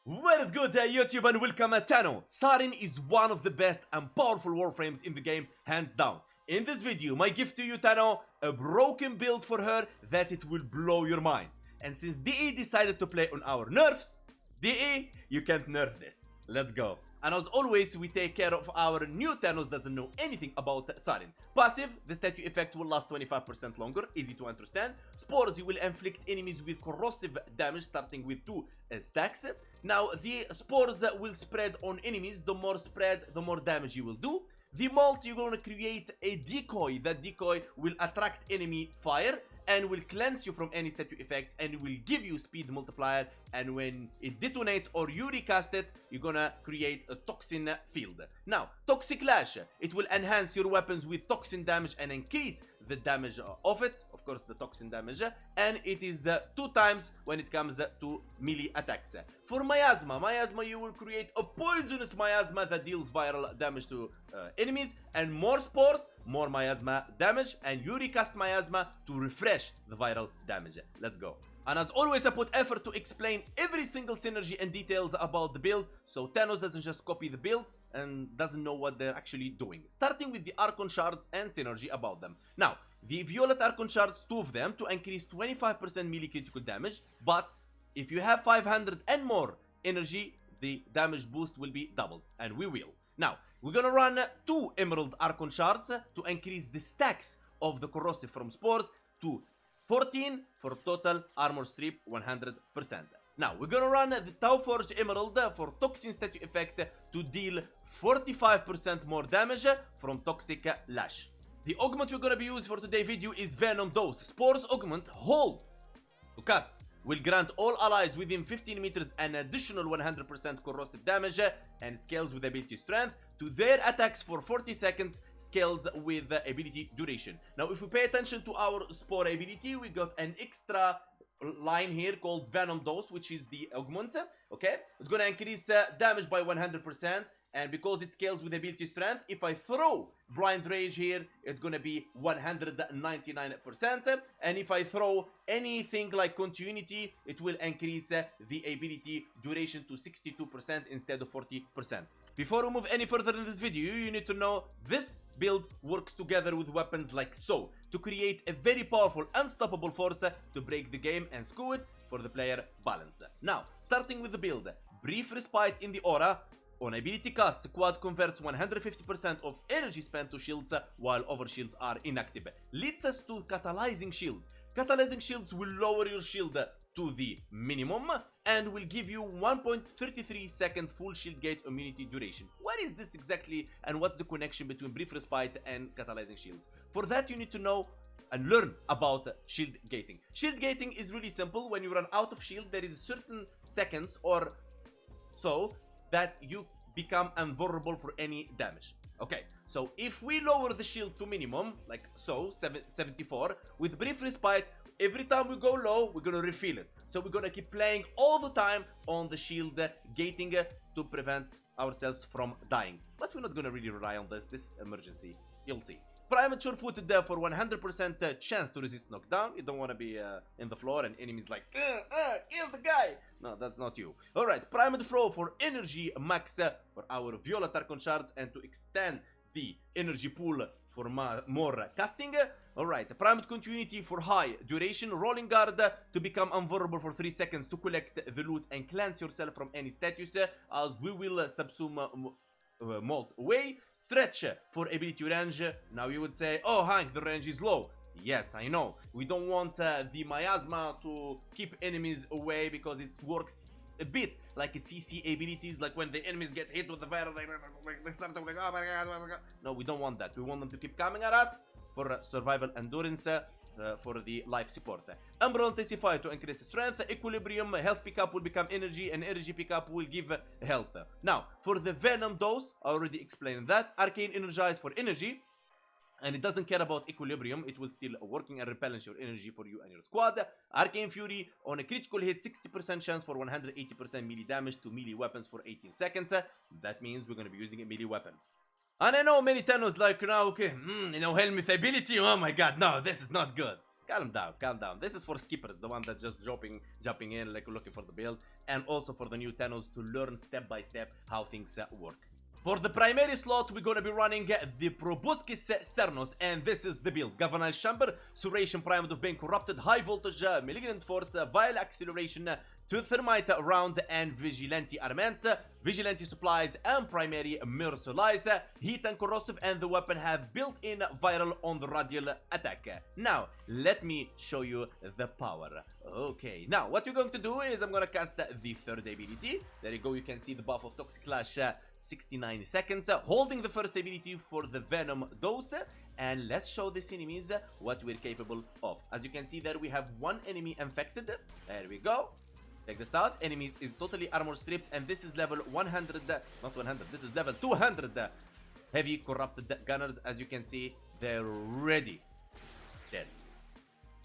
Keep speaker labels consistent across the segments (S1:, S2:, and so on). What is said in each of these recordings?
S1: What is good YouTube and welcome at Tano. Saryn is one of the best and powerful warframes in the game, hands down. In this video, my gift to you Tano, a broken build for her that it will blow your mind. And since DE decided to play on our nerfs, DE, you can't nerf this. Let's go. And as always, we take care of our new Thanos doesn't know anything about Saryn. Passive, the statue effect will last 25% longer, easy to understand. Spores, you will inflict enemies with corrosive damage starting with 2 stacks. Now, the spores will spread on enemies. The more spread, the more damage you will do. The molt, you're going to create a decoy. That decoy will attract enemy fire and will cleanse you from any statue effects and will give you speed multiplier, and when it detonates or you recast it, you're gonna create a toxin field. Now, Toxic Lash, it will enhance your weapons with toxin damage and increase the damage of it, of course the toxin damage, and it is 2 times when it comes to melee attacks. For Miasma, you will create a poisonous Miasma that deals viral damage to enemies, and more spores, more Miasma damage, and you recast Miasma to refresh the viral damage. Let's go. And as always, I put effort to explain every single synergy and details about the build, so Thanos doesn't just copy the build and doesn't know what they're actually doing. Starting with the Archon Shards and synergy about them. Now, the Violet Archon Shards, 2 of them, to increase 25% melee critical damage, but if you have 500 and more energy, the damage boost will be doubled, and we will. Now, we're gonna run 2 Emerald Archon Shards to increase the stacks of the corrosive from spores to 14 for total armor strip 100%. Now, we're gonna run the Tau Forged Emerald for Toxin statue effect to deal 45% more damage from Toxic Lash. The augment we're gonna be using for today's video is Venom Dose. Spores augment hold to cast will grant all allies within 15 meters an additional 100% corrosive damage, and it scales with ability strength to their attacks for 40 seconds, scales with ability duration. Now, if we pay attention to our spore ability, we got an extra line here called Venom Dose, which is the augment. Okay, it's gonna increase damage by 100%. And because it scales with ability strength, if I throw Blind Rage here, it's gonna be 199%. And if I throw anything like Continuity, it will increase the ability duration to 62% instead of 40%. Before we move any further in this video, you need to know this build works together with weapons like so to create a very powerful, unstoppable force to break the game and skew it for the player balance. Now, starting with the build, Brief Respite in the aura. On ability cast, Squad converts 150% of energy spent to shields while other shields are inactive. Leads us to Catalyzing Shields. Catalyzing Shields will lower your shield to the minimum and will give you 1.33 second full shield gate immunity duration. What is this exactly, and what's the connection between Brief Respite and Catalyzing Shields? For that, you need to know and learn about shield gating. Shield gating is really simple. When you run out of shield, there is certain seconds or so that you become invulnerable for any damage. Okay, so if we lower the shield to minimum, like so, 74, with Brief Respite, every time we go low, we're gonna refill it. So we're gonna keep playing all the time on the shield gating to prevent ourselves from dying. But we're not gonna really rely on this is emergency, you'll see. Primed Sure-Footed for 100% chance to resist knockdown. You don't want to be in the floor and enemies like, kill the guy. No, that's not you. Alright, Primed Throw for energy max for our Violet Archon Shards and to extend the energy pool for more casting. Alright, Primed Continuity for high duration. Rolling Guard to become invulnerable for 3 seconds to collect the loot and cleanse yourself from any status, as we will subsume Molt away. Stretch for ability range. Now you would say, oh Hank, the range is low. Yes, I know. We don't want the Miasma to keep enemies away because it works a bit like a CC abilities, like when the enemies get hit with the fire, they start to like, oh my god, oh my god. No, we don't want that. We want them to keep coming at us for survival endurance, for the life support. Umbral Intensify to increase strength. Equilibrium, health pickup will become energy, and energy pickup will give health. Now, for the Venom Dose, I already explained that. Arcane Energize for energy. And it doesn't care about equilibrium, it will still working and replenish your energy for you and your squad. Arcane Fury, on a critical hit, 60% chance for 180% melee damage to melee weapons for 18 seconds. That means we're going to be using a melee weapon. And I know many Thanos like now, okay, Helminth ability, oh my god, no, this is not good. calm down, calm down. This is for skippers, the one that's just jumping in, like looking for the build, and also for the new Thanos to learn step by step how things work. For the primary slot, we're gonna be running the Proboscis Cernos, and this is the build. Galvanized Chamber, Surration Prime of being corrupted, high voltage, malignant force, vile acceleration, to thermite round, and vigilante armaments, vigilante supplies, and primary mercilise, heat and corrosive, and the weapon have built-in viral on the radial attack. Now, let me show you the power. Okay, now what we're going to do is I'm gonna cast the third ability. There you go, you can see the buff of Toxic Clash, 69 seconds, holding the first ability for the Venom dose. And let's show these enemies what we're capable of. As you can see there, we have one enemy infected. There we go. Check this out. Enemies is totally armor stripped, and this is level 100, not 100, this is level 200 heavy corrupted gunners. As you can see, they're ready. Dead.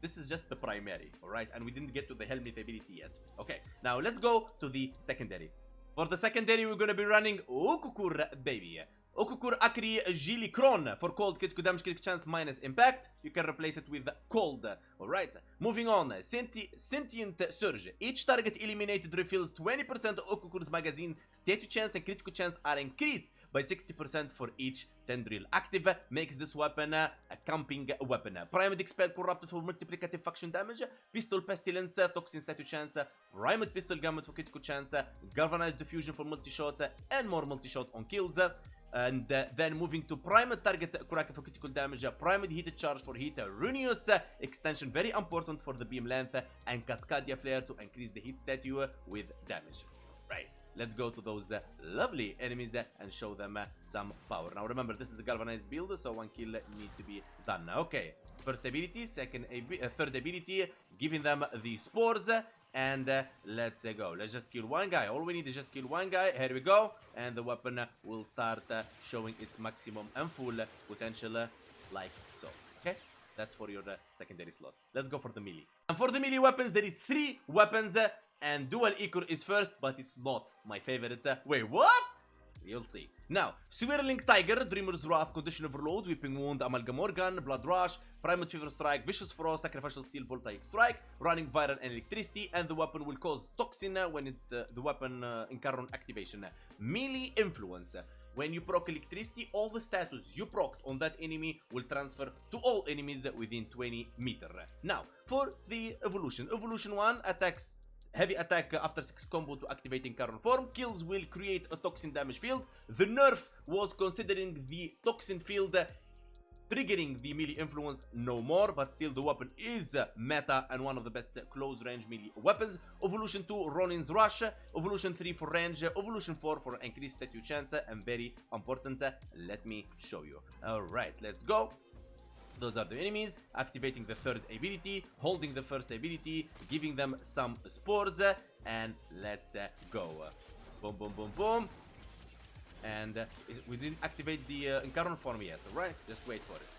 S1: This is just the primary, alright? And we didn't get to the Helminth ability yet. Okay, now let's go to the secondary. For the secondary, we're gonna be running Okukur, baby. Okukur Akri Gilikron for cold critical damage, critical chance minus impact. You can replace it with cold. Alright, moving on. Sentient Surge. Each target eliminated refills 20% of Okukur's magazine. Status chance and critical chance are increased by 60% for each tendril. Active makes this weapon a camping weapon. Primed Expel Corrupted for multiplicative faction damage. Pistol Pestilence, Toxin status chance. Primed Pistol Gamut for critical chance. Galvanized Diffusion for multi-shot and more multi-shot on kills. And then moving to Primed Target Kuraka for critical damage, Primed Heated Charge for heat, Runeous Extension, very important for the beam length, and Cascadia Flare to increase the hit statue with damage. Right, let's go to those lovely enemies and show them some power. Now remember, this is a galvanized build, so one kill needs to be done. Okay, first ability, third ability, giving them the spores. And let's go. Let's just kill one guy. All we need is just kill one guy. Here we go. And the weapon will start showing its maximum and full potential like so. Okay? That's for your secondary slot. Let's go for the melee. And for the melee weapons, there is 3 weapons. And Dual Ichor is first, but it's not my favorite. Wait, what? You'll see. Now, Swirling Tiger, Dreamer's Wrath, Condition Overload, Weeping Wound, Amalgam Organ, Blood Rush, Primal Fever Strike, Vicious Frost, Sacrificial Steel, Voltaic Strike, Running Viral and Electricity, and the weapon will cause Toxin when the weapon Incarnon activation. Melee Influence. When you proc Electricity, all the status you procced on that enemy will transfer to all enemies within 20 meters. Now, for the Evolution. Evolution 1 attacks heavy attack after 6 combo to activating current form. Kills will create a toxin damage field. The nerf was considering the toxin field triggering the melee influence no more, but still the weapon is meta and one of the best close range melee weapons. Evolution 2, Ronin's Rush. Evolution 3 for range. Evolution 4 for increased statue chance, and very important, let me show you. Alright, let's go. Those are the enemies. Activating the third ability, holding the first ability, giving them some spores, and let's go. Boom, boom, boom, boom. And we didn't activate the Incarnon form yet, right? Just wait for it.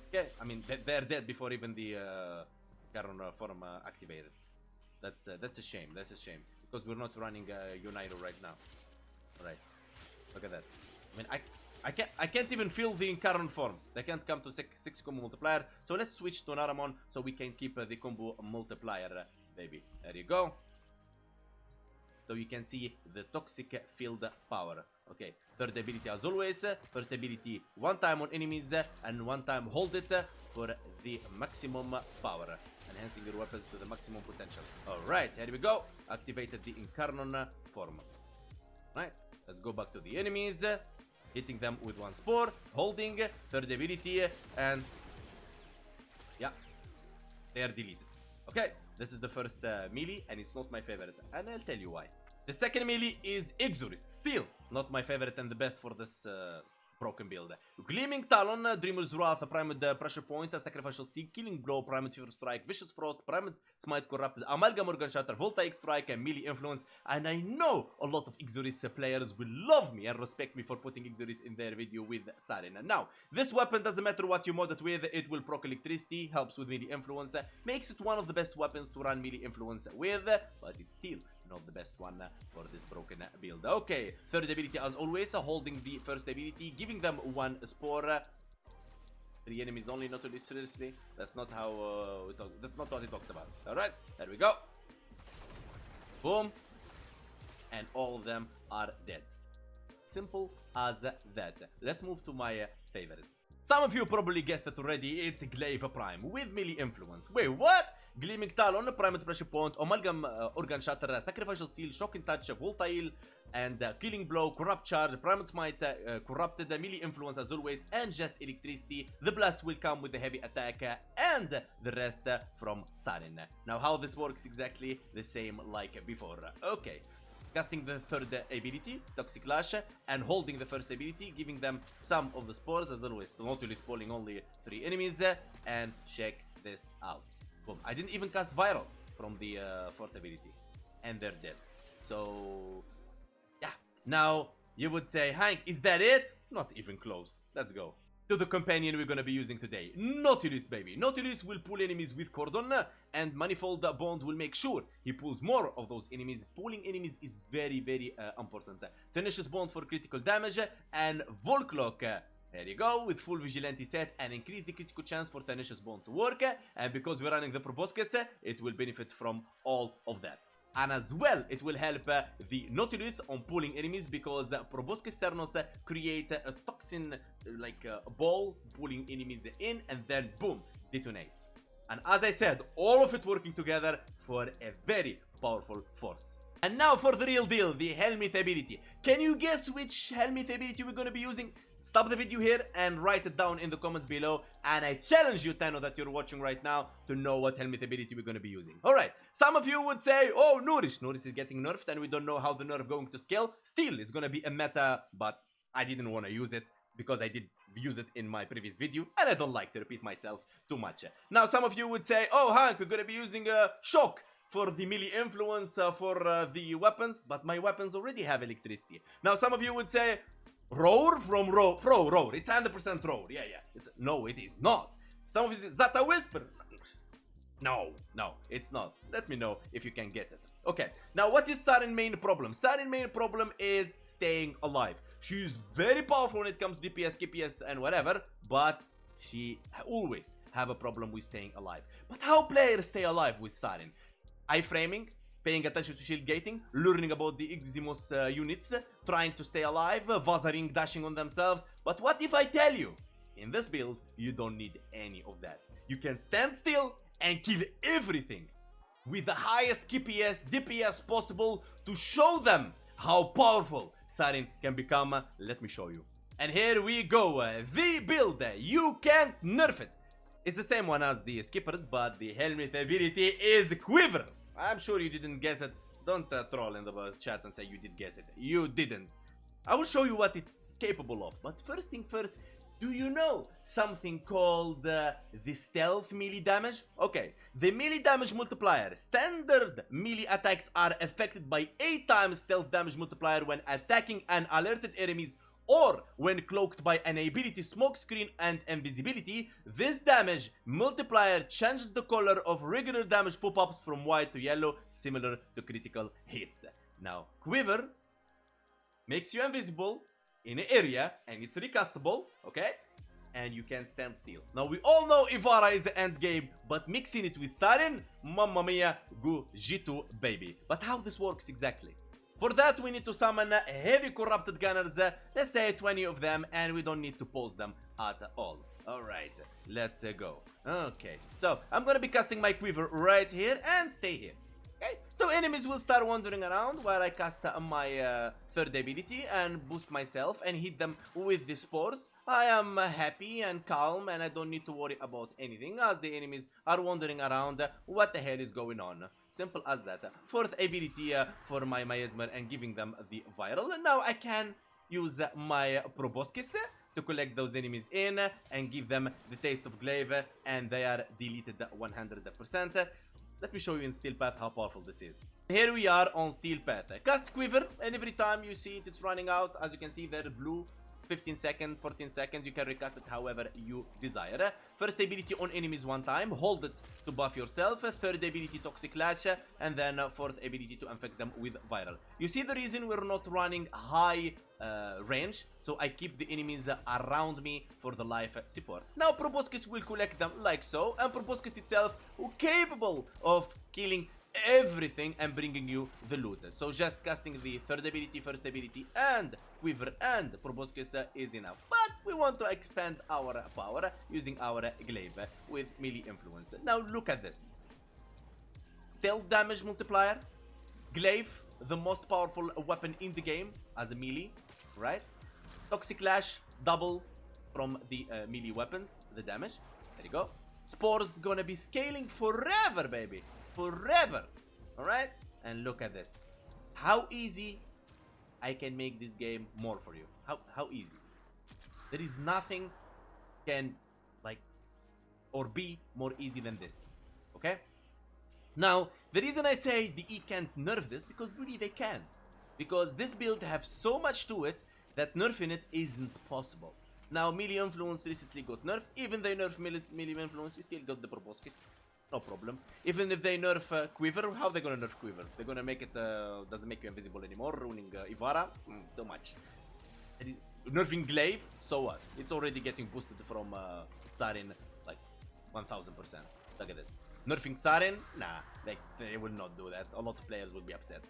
S1: Okay, I mean, they're dead before even the Incarnon form activated. That's a shame, that's a shame. Because we're not running United right now. Alright, look at that. I mean, I can't even feel the Incarnon form. They can't come to 6 combo multiplier. So let's switch to Naramon so we can keep the combo multiplier, baby. There you go. So you can see the toxic field power. Okay, third ability as always. First ability 1 time on enemies and 1 time hold it for the maximum power. Enhancing your weapons to the maximum potential. Alright, here we go. Activated the Incarnon form. Right, let's go back to the enemies. Hitting them with 1 spore, holding, third ability, and yeah, they are deleted. Okay, this is the first melee, and it's not my favorite, and I'll tell you why. The second melee is Ixoris, still not my favorite and the best for this broken build. Gleaming Talon, Dreamer's Wrath, Primed Pressure Point, Sacrificial Steel, Killing Blow, Primed Fever Strike, Vicious Frost, Primed Smite Corrupted, Amalgam Organ Shatter, Voltaic Strike, and Melee Influence. And I know a lot of Ixoris players will love me and respect me for putting Ixoris in their video with Saryn. And now, this weapon doesn't matter what you mod it with, it will proc Electricity, helps with Melee Influence, makes it one of the best weapons to run Melee Influence with, but it's still not the best one for this broken build. Okay, third ability as always, holding the first ability, giving them 1 spore, 3 enemies only, not really seriously. That's not how we talk. That's not what we talked about. Alright, there we go. Boom. And all of them are dead. Simple as that. Let's move to my favorite. Some of you probably guessed it already. It's Glaive Prime with melee influence. Wait, what? Gleaming Talon, Primate Pressure Point, Amalgam Organ Shatter, Sacrificial Steel, Shocking Touch, Volatile, and Killing Blow, Corrupt Charge, Primate Smite, Corrupted, melee influence as always, and just Electricity. The Blast will come with the heavy attack, and the rest from Saryn. Now, how this works exactly? The same like before. Okay. Casting the third ability, Toxic Lash, and holding the first ability, giving them some of the spores, as always, not really spoiling only 3 enemies, and check this out. Boom. I didn't even cast Viral from the fourth ability, and they're dead. So, yeah. Now, you would say, Hank, is that it? Not even close. Let's go. To the companion we're gonna be using today, Nautilus, baby. Nautilus will pull enemies with Cordon, and Manifold Bond will make sure he pulls more of those enemies. Pulling enemies is very, very important. Tenacious Bond for critical damage, and Volclock. There you go, with full Vigilante set, and increase the critical chance for Tenacious Bond to work. And because we're running the Proboscis, it will benefit from all of that. And as well, it will help the Nautilus on pulling enemies, because Proboscis Cernos create a toxin like ball pulling enemies in, and then boom, detonate. And as I said, all of it working together for a very powerful force. And now for the real deal, the Helminth ability. Can you guess which Helminth ability we're gonna be using? Stop the video here and write it down in the comments below, and I challenge you, Tano, that you're watching right now, to know what Helminth ability we're going to be using. Alright, some of you would say, oh, Nourish is getting nerfed and we don't know how the nerf going to scale. Still, it's going to be a meta, but I didn't want to use it because I did use it in my previous video, and I don't like to repeat myself too much. Now, some of you would say, oh, Hank, we're going to be using Shock for the melee influence for the weapons, but my weapons already have electricity. Now, some of you would say, Roar from Roar. It's 100% Roar. Yeah. No, it is not. Some of you say, Zata Whisper. No, it's not. Let me know if you can guess it. Okay, now what is Saryn's main problem? Saryn's main problem is staying alive. She's very powerful when it comes to DPS, KPS, and whatever, but she always have a problem with staying alive. But how players stay alive with Saryn? Iframing, paying attention to shield gating, learning about the Eximus units, trying to stay alive, Vazaring dashing on themselves. But what if I tell you, in this build, you don't need any of that. You can stand still and kill everything with the highest KPS, DPS possible to show them how powerful Saryn can become. Let me show you. And here we go, the build, you can't nerf it. It's the same one as the skippers, but the Helminth ability is Quiver. I'm sure you didn't guess it. Don't troll in the chat and say you did guess it. You didn't. I will show you what it's capable of. But first thing first, do you know something called the stealth melee damage? Okay, the melee damage multiplier. Standard melee attacks are affected by 8 times stealth damage multiplier when attacking an alerted enemies, or when cloaked by an ability smokescreen and invisibility. This damage multiplier changes the color of regular damage pop-ups from white to yellow, similar to critical hits. Now, Quiver makes you invisible in an area, and it's recastable, okay? And you can stand still. Now, we all know Ivara is the end game, but mixing it with Saryn, mamma mia, go G2, baby. But how this works exactly? For that, we need to summon heavy corrupted gunners, let's say 20 of them, and we don't need to pose them at all. Alright, let's go. Okay, so I'm gonna be casting my Quiver right here and stay here. Okay, so enemies will start wandering around while I cast my third ability and boost myself and hit them with the spores. I am happy and calm, and I don't need to worry about anything as the enemies are wandering around. What the hell is going on? Simple as that. Fourth ability for my Miasmer and giving them the viral. And now I can use my Proboscis to collect those enemies in and give them the taste of Glaive, and they are deleted 100%. Let me show you in Steel Path how powerful this is. Here we are on Steel Path. Cast Quiver, and every time you see it, it's running out. As you can see, there blue 15 seconds, 14 seconds. You can recast it however you desire. First ability on enemies one time. Hold it to buff yourself. Third ability Toxic Lash. And then fourth ability to infect them with Viral. You see the reason we're not running high range, so I keep the enemies around me for the life support. Now Proboscis will collect them like so, and Proboscis itself is capable of killing everything and bringing you the loot. So just casting the third ability, first ability, and Quiver and Proboscis is enough. But we want to expand our power using our Glaive with melee influence. Now look at this. Stealth damage multiplier, Glaive, the most powerful weapon in the game as a melee, right? Toxic Lash, double from the melee weapons, the damage. There you go. Spores gonna be scaling forever, baby. Forever. Alright? And look at this. How easy I can make this game more for you. How easy. There is nothing can like or be more easy than this. Okay? Now, the reason I say the E can't nerf this, because really they can. Because this build have so much to it that nerfing it isn't possible. Now, melee influence recently got nerfed. Even they nerf melee influence, you still got the Proboscis. No problem. Even if they nerf Quiver, how they gonna nerf Quiver? They're gonna make it, doesn't make you invisible anymore, ruining Ivara? Too much. Nerfing Glaive, so what? It's already getting boosted from Saryn, like 1000%. Look at this. Nerfing Saryn? Nah, they will not do that. A lot of players will be upset.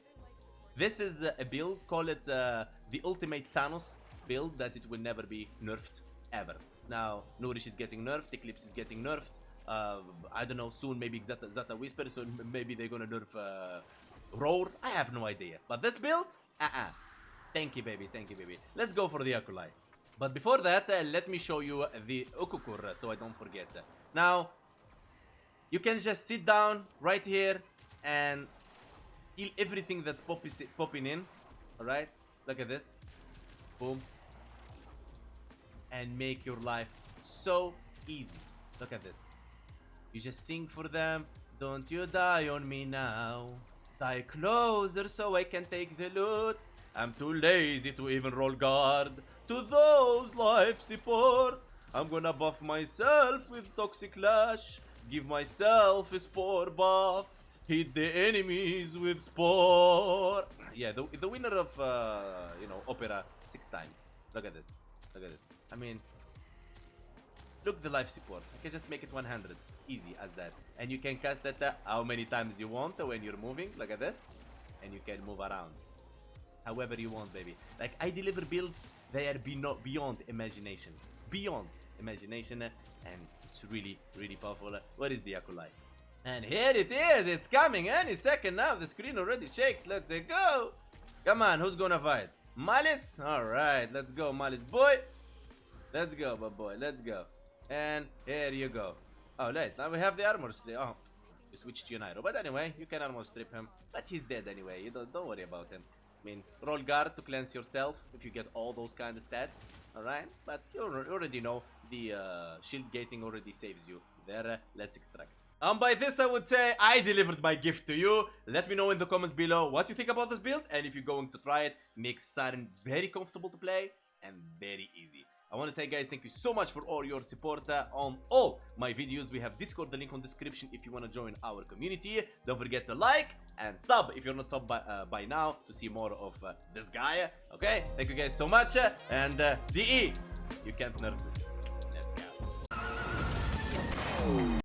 S1: This is a build, call it the ultimate Thanos build, that it will never be nerfed, ever. Now, Nourish is getting nerfed, Eclipse is getting nerfed. I don't know, soon maybe Zata Whisper, so maybe they're gonna nerf Roar. I have no idea. But this build? Thank you, baby, thank you, baby. Let's go for the Akulai. But before that, let me show you the Ukukur, so I don't forget. Now, you can just sit down right here and kill everything that is popping in. Alright? Look at this. Boom. And make your life so easy. Look at this. You just sing for them. Don't you die on me now. Die closer so I can take the loot. I'm too lazy to even roll guard. To those life support, I'm gonna buff myself with Toxic Lash. Give myself a Spore buff. Hit the enemies with Spore. Yeah, the winner of, you know, Opera 6 times. Look at this. Look at this. I mean, look the life support. You can just make it 100. Easy as that. And you can cast that how many times you want when you're moving. Look at this. And you can move around however you want, baby. Like, I deliver builds, they are beyond imagination. Beyond imagination. And it's really, really powerful. What is the Akulai? And here it is. It's coming any second now. The screen already shakes. Let's go. Come on, who's gonna fight? Malice? Alright, let's go, Malice boy. Let's go, my boy. Let's go. And here you go. Oh, wait. Now we have the armor strip. Oh, we switched to Nairo. But anyway, you can armor strip him. But he's dead anyway. You don't worry about him. I mean, roll guard to cleanse yourself if you get all those kind of stats. Alright? But you already know the shield gating already saves you. There, let's extract. By this, I would say I delivered my gift to you. Let me know in the comments below what you think about this build. And if you're going to try it, makes Saryn very comfortable to play and very easy. I want to say, guys, thank you so much for all your support on all my videos. We have Discord, the link on the description if you want to join our community. Don't forget to like and sub if you're not sub by now to see more of this guy. Okay, thank you guys so much. And DE, you can't nerf this. Let's go.